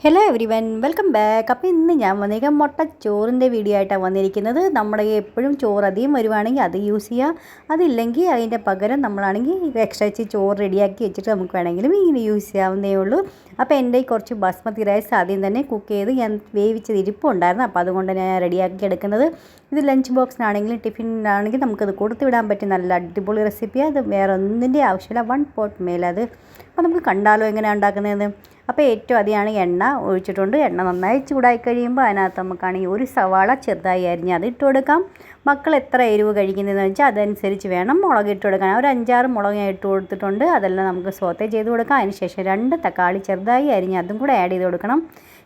Hello every one welcome back. അപ്പോൾ ഇന്ന് ഞാൻ വന്നിരിക്കുക മുട്ടച്ചോറിൻ്റെ വീഡിയോ ആയിട്ടാണ് വന്നിരിക്കുന്നത്. നമ്മുടെ എപ്പോഴും ചോറ് അധികം വരുവാണെങ്കിൽ അത് യൂസ് ചെയ്യുക, അതില്ലെങ്കിൽ അതിൻ്റെ പകരം നമ്മളാണെങ്കിൽ എക്സ്ട്രാ ചോറ് റെഡിയാക്കി വെച്ചിട്ട് നമുക്ക് വേണമെങ്കിലും ഇങ്ങനെ യൂസ് ചെയ്യാവുന്നേ ഉള്ളൂ. അപ്പോൾ എൻ്റെ കുറച്ച് ബസ്മതി റൈസ് ആദ്യം തന്നെ കുക്ക് ചെയ്ത് ഞാൻ വേവിച്ചത് ഇരിപ്പുണ്ടായിരുന്നു. അപ്പോൾ അതുകൊണ്ട് ഞാൻ റെഡിയാക്കി എടുക്കുന്നത്. ഇത് ലഞ്ച് ബോക്സിനാണെങ്കിലും ടിഫിനാണെങ്കിൽ നമുക്കത് കൊടുത്തു വിടാൻ പറ്റും നല്ല അടിപൊളി റെസിപ്പിയാണ്. അത് വേറെ ഒന്നിൻ്റെ ആവശ്യമില്ല, 1 പോട്ട് മേലത്. അപ്പോൾ നമുക്ക് കണ്ടാലോ എങ്ങനെയാണ് ഉണ്ടാക്കുന്നതെന്ന്. അപ്പോൾ ഏറ്റവും അധികമാണ് എണ്ണ ഒഴിച്ചിട്ടുണ്ട്. എണ്ണ നന്നായി ചൂടായി കഴിയുമ്പോൾ അതിനകത്ത് നമുക്കാണെങ്കിൽ ഒരു സവാള ചെറുതായി അരിഞ്ഞ് അത് ഇട്ട് കൊടുക്കാം. മക്കൾ എത്ര എരിവ് കഴിക്കുന്നതെന്ന് വെച്ചാൽ അതനുസരിച്ച് വേണം മുളക് ഇട്ട് കൊടുക്കാൻ. ഒരു 5-6 മുളക് ഞാൻ ഇട്ട് കൊടുത്തിട്ടുണ്ട്. അതെല്ലാം നമുക്ക് സോത്തേ ചെയ്ത് കൊടുക്കാം. അതിനുശേഷം 2 തക്കാളി ചെറുതായി അരിഞ്ഞ് അതും കൂടെ ആഡ് ചെയ്ത് കൊടുക്കണം.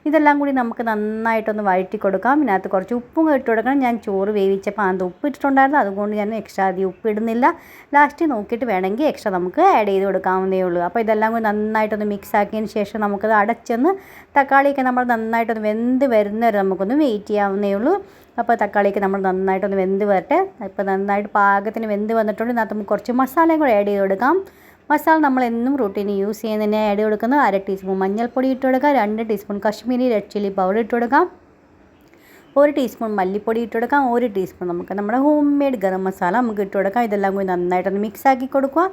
ഇതെല്ലാം കൂടി നമുക്ക് നന്നായിട്ടൊന്ന് വഴറ്റി കൊടുക്കാം. ഇതിനകത്ത് കുറച്ച് ഉപ്പും ഇട്ട് കൊടുക്കണം. ഞാൻ ചോറ് വേവിച്ചപ്പോൾ അത് ഉപ്പ് ഇട്ടിട്ടുണ്ടായിരുന്നു, അതുകൊണ്ട് ഞാൻ എക്സ്ട്രാ അധികം ഉപ്പ് ഇടുന്നില്ല. ലാസ്റ്റ് നോക്കിയിട്ട് വേണമെങ്കിൽ എക്സ്ട്രാ നമുക്ക് ആഡ് ചെയ്ത് കൊടുക്കാവുന്നതേ ഉള്ളൂ. അപ്പോൾ ഇതെല്ലാം കൂടി നന്നായിട്ടൊന്ന് മിക്സ് ആക്കിയതിന് ശേഷം നമുക്കത് അടച്ചൊന്ന് തക്കാളിയൊക്കെ നമ്മൾ നന്നായിട്ടൊന്ന് വെന്ത് വരുന്നവരെ നമുക്കൊന്ന് വെയിറ്റ് ചെയ്യാവുന്നേ ഉള്ളൂ. അപ്പോൾ തക്കാളിയൊക്കെ നമ്മൾ നന്നായിട്ടൊന്ന് വെന്ത് വരട്ടെ. ഇപ്പോൾ നന്നായിട്ട് പാകത്തിന് വെന്ത് വന്നിട്ടുണ്ട്. ഇതിനകത്ത് നമുക്ക് കുറച്ച് മസാലയും കൂടെ ആഡ് ചെയ്ത് കൊടുക്കാം. മസാല നമ്മളെന്നും റൂട്ടീന് യൂസ് ചെയ്യുന്നതിനെ ആഡ് കൊടുക്കുന്നത് 1/2 ടീസ്പൂൺ മഞ്ഞൾപ്പൊടി ഇട്ട് കൊടുക്കുക, 2 teaspoon Kashmiri red chilli powder ഇട്ട് കൊടുക്കാം, 1 ടീസ്പൂൺ മല്ലിപ്പൊടി ഇട്ട് കൊടുക്കാം, 1 ടീസ്പൂൺ നമുക്ക് നമ്മുടെ ഹോം മെയ്ഡ് ഗരം മസാല നമുക്ക് ഇട്ട് കൊടുക്കാം. ഇതെല്ലാം കൂടി നന്നായിട്ടൊന്ന് മിക്സ് ആക്കി കൊടുക്കുക.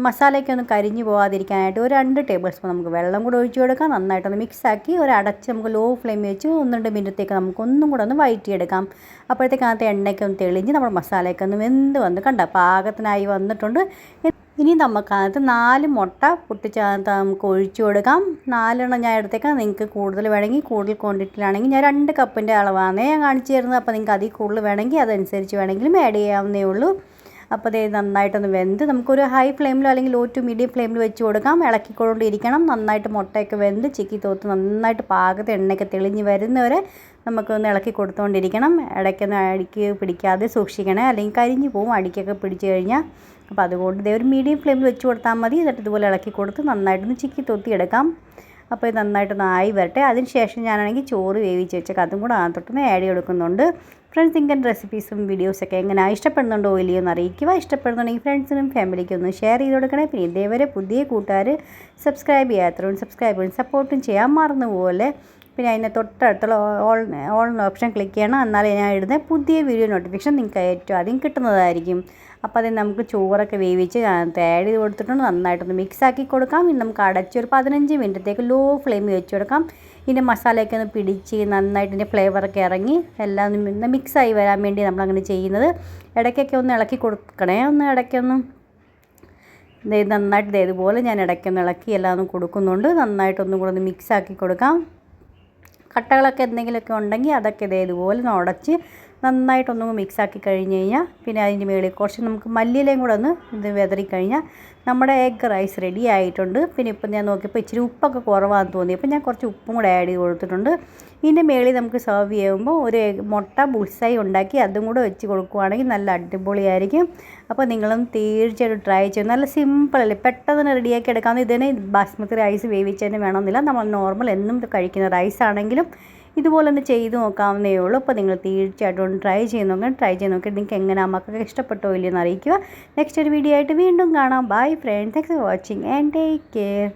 മസാലയ്ക്ക് ഒന്ന് കരിഞ്ഞു പോകാതിരിക്കാനായിട്ട് ഒരു 2 ടേബിൾ സ്പൂൺ നമുക്ക് വെള്ളം കൂടെ ഒഴിച്ച് കൊടുക്കാം. നന്നായിട്ടൊന്ന് മിക്സ് ആക്കി അടച്ച് നമുക്ക് ലോ ഫ്ലെയിമിൽ വെച്ച് 1-2 മിനിറ്റത്തേക്ക് നമുക്ക് ഒന്നും കൂടെ ഒന്ന് വഴറ്റിയെടുക്കാം. അപ്പോഴത്തേക്ക് അകത്ത് എണ്ണയ്ക്ക് ഒന്ന് തെളിഞ്ഞ് നമ്മുടെ മസാലയൊക്കെ ഒന്ന് വെന്ത് വന്ന് പാകത്തിനായി വന്നിട്ടുണ്ട്. ഇനി നമുക്കകത്ത് 4 മുട്ട പൊട്ടിച്ചകത്ത് നമുക്ക് ഒഴിച്ചു കൊടുക്കാം. 4 ഞാൻ എടുത്തേക്കാം. നിങ്ങൾക്ക് കൂടുതൽ വേണമെങ്കിൽ കൂടുതൽ ക്വാണ്ടിറ്റിയിലാണെങ്കിൽ ഞാൻ 2 കപ്പിൻ്റെ അളവാണ് ഞാൻ കാണിച്ചു തരുന്നത്. അപ്പോൾ നിങ്ങൾക്ക് അതിൽ കൂടുതൽ വേണമെങ്കിൽ അതനുസരിച്ച് വേണമെങ്കിലും ആഡ് ചെയ്യാവുന്നേ ഉള്ളൂ. അപ്പോൾ ഇത് നന്നായിട്ടൊന്ന് വെന്ത് നമുക്കൊരു ഹൈ ഫ്ലെയിമിലോ അല്ലെങ്കിൽ ലോ ടു മീഡിയം ഫ്ലെയിമിൽ വെച്ച് കൊടുക്കാം. ഇളക്കിക്കൊണ്ടിരിക്കണം. നന്നായിട്ട് മുട്ടയൊക്കെ വെന്ത് ചിക്കി തോത്ത് നന്നായിട്ട് പാകത്തെ എണ്ണയൊക്കെ തെളിഞ്ഞ് വരുന്നവരെ നമുക്കൊന്ന് ഇളക്കി കൊടുത്തുകൊണ്ടിരിക്കണം. ഇടയ്ക്കൊന്ന് അടിക്ക് പിടിക്കാതെ സൂക്ഷിക്കണേ, അല്ലെങ്കിൽ കരിഞ്ഞു പോവും അടിക്കൊക്കെ പിടിച്ച് കഴിഞ്ഞാൽ. അപ്പോൾ അതുകൊണ്ട് ഒരു മീഡിയം ഫ്ലെയിമിൽ വെച്ച് കൊടുത്താൽ മതി. എന്നിട്ട് ഇതുപോലെ ഇളക്കി കൊടുത്ത് നന്നായിട്ടൊന്ന് ചിക്കി തൊത്തി എടുക്കാം. അപ്പോൾ ഇത് നന്നായിട്ടൊന്ന് ആയി വരട്ടെ. അതിന് ശേഷം ഞാനാണെങ്കിൽ ചോറ് വേവിച്ച് വെച്ചേക്കാം, അതും കൂടെ അതിനകത്തൊന്ന് ആഡ് ചെയ്ത് കൊടുക്കുന്നുണ്ട്. ഫ്രണ്ട്സ്, ഇങ്ങനെ റെസിപ്പീസും വീഡിയോസൊക്കെ എങ്ങനെ ഇഷ്ടപ്പെടുന്നുണ്ടോ ഇല്ലയോ എന്ന് അറിയിക്കുക. ഇഷ്ടപ്പെടുന്നുണ്ടെങ്കിൽ ഫ്രണ്ട്സിനും ഫാമിലിക്കും ഒന്ന് ഷെയർ ചെയ്ത് കൊടുക്കണേ. പിന്നെ ഇതേവരെ പുതിയ കൂട്ടുകാർ സബ്സ്ക്രൈബ് ചെയ്യാത്തവരും സബ്സ്ക്രൈബും സപ്പോർട്ടും ചെയ്യാൻ മറന്നു പോലെ. പിന്നെ അതിൻ്റെ തൊട്ടടുത്തുള്ള ഓൾ ഓപ്ഷൻ ക്ലിക്ക് ചെയ്യണം. എന്നാലേ ഞാൻ ഇടുന്ന പുതിയ വീഡിയോ നോട്ടിഫിക്കേഷൻ നിങ്ങൾക്ക് ഏറ്റവും ആദ്യം കിട്ടുന്നതായിരിക്കും. അപ്പോൾ അതിന് നമുക്ക് ചോറൊക്കെ വേവിച്ച് ആഡ് ചെയ്ത് കൊടുത്തിട്ടുണ്ട്. നന്നായിട്ടൊന്ന് മിക്സ് ആക്കി കൊടുക്കാം. ഇനി നമുക്ക് അടച്ച് ഒരു 15 മിനിറ്റത്തേക്ക് ലോ ഫ്ലെയിമിൽ വെച്ച് കൊടുക്കാം. ഇതിൻ്റെ മസാലയൊക്കെ ഒന്ന് പിടിച്ച് നന്നായിട്ട് ഇതിൻ്റെ ഫ്ലേവറൊക്കെ ഇറങ്ങി എല്ലാം ഒന്ന് മിക്സായി വരാൻ വേണ്ടി നമ്മളങ്ങനെ ചെയ്യുന്നത്. ഇടയ്ക്കൊക്കെ ഒന്ന് ഇളക്കി കൊടുക്കണേ. ഇടയ്ക്കൊന്ന് നന്നായിട്ട് ഇതുപോലെ ഞാൻ ഇടയ്ക്കൊന്ന് ഇളക്കി എല്ലാം ഒന്ന് കൊടുക്കുന്നുണ്ട്. നന്നായിട്ടൊന്നും കൂടെ ഒന്ന് മിക്സ് ആക്കി കൊടുക്കാം. കട്ടകളൊക്കെ എന്തെങ്കിലുമൊക്കെ ഉണ്ടെങ്കിൽ അതൊക്കെ ഇതുപോലെ ഒന്ന് ഉടച്ച് നന്നായിട്ടൊന്ന് മിക്സാക്കി കഴിഞ്ഞ് കഴിഞ്ഞാൽ പിന്നെ അതിൻ്റെ മുകളിൽ കുറച്ച് നമുക്ക് മല്ലിയിലയും കൂടെ ഒന്ന് വിതറി കഴിഞ്ഞാൽ നമ്മുടെ എഗ് റൈസ് റെഡി ആയിട്ടുണ്ട്. പിന്നെ ഇപ്പം ഞാൻ നോക്കിയപ്പോൾ ഇച്ചിരി ഉപ്പൊക്കെ കുറവാണെന്ന് തോന്നി, അപ്പോൾ ഞാൻ കുറച്ച് ഉപ്പും കൂടെ ആഡ് ചെയ്ത് കൊടുത്തിട്ടുണ്ട്. ഇതിൻ്റെ മുകളിൽ നമുക്ക് സെർവ് ചെയ്യുമ്പോൾ ഒരു മുട്ട ബുൾസൈ ഉണ്ടാക്കി അതും കൂടെ വെച്ച് കൊടുക്കുകയാണെങ്കിൽ നല്ല അടിപൊളിയായിരിക്കും. അപ്പോൾ നിങ്ങളും തീർച്ചയായിട്ടും ട്രൈ ചെയ്യും. നല്ല സിമ്പിളല്ലേ, പെട്ടെന്ന് റെഡിയാക്കി എടുക്കാവുന്ന. ഇതിന് ബാസ്മതി റൈസ് വേവിച്ചതിന് വേണമെന്നില്ല. നമ്മൾ നോർമൽ എന്നും കഴിക്കുന്ന റൈസ് ആണെങ്കിലും ഇതുപോലെ ഒന്ന് ചെയ്ത് നോക്കാവുന്നേ ഉള്ളൂ. അപ്പോൾ നിങ്ങൾ തീർച്ചയായിട്ടും ട്രൈ ചെയ്ത് നോക്കിയിട്ട് നിങ്ങൾക്ക് എങ്ങനെ മക്കൾക്ക് ഇഷ്ടപ്പെട്ടോ ഇല്ലയെന്ന് അറിയിക്കുക. നെക്സ്റ്റ് ഒരു വീഡിയോ ആയിട്ട് വീണ്ടും കാണാം. Bye friends, thanks for watching and take care.